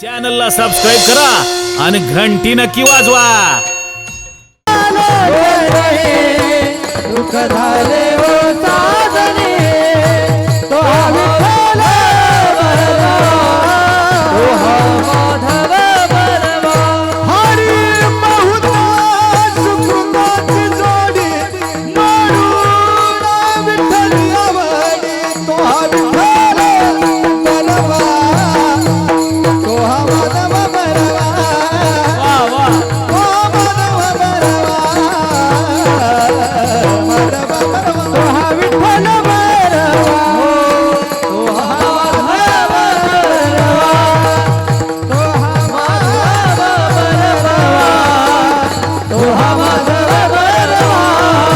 चॅनलला सबस्क्राईब करा आणि घंटी नक्की वाजवा। दुःख झाले हो साधने तो हा विठ्ठल बरवा, तो हा माधव बरवा। हरी बहुधा सुकृताची जोडी म्हणून विठ्ठल आवडी, तो हा विठ्ठल बरवा, तो हा माधव बरवा, तो माधव बरवा, तो हा विठ्ठल बरवा, तो हा माधव बरवा, तो हा माधव बरवा, तो हा माधव बरवा।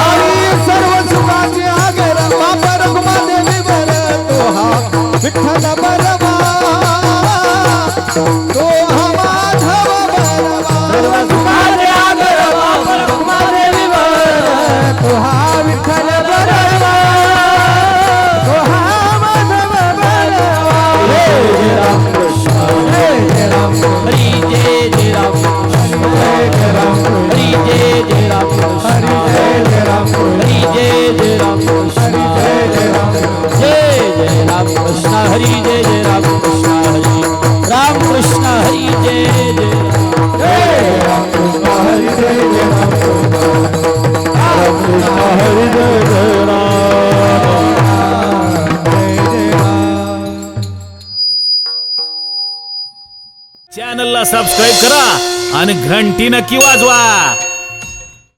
हरी सर्व सुखाचे आगर बापा रघुमादेवी बर, तो हा विठ्ठल बरवा, तो हा माधव बरवा, सर्व सुखाचे आगर बापा रघुमादेवी बर, तो हा विठ्ठल बरवा, तो हा माधव बरवा। जय राम कृष्ण, जय राम हरी जय राम कृष्ण, जय राम हरी जय राम कृष्ण, जय राम हरी जय राम कृष्ण, जय राम कृष्ण हरी जय राम कृष्ण हरी राम कृष्ण हरी जय राम कृष्ण हरी जय राम राम कृष्ण हरी जय राम। चॅनलला सबस्क्राईब करा आणि घंटी नक्की वाजवा।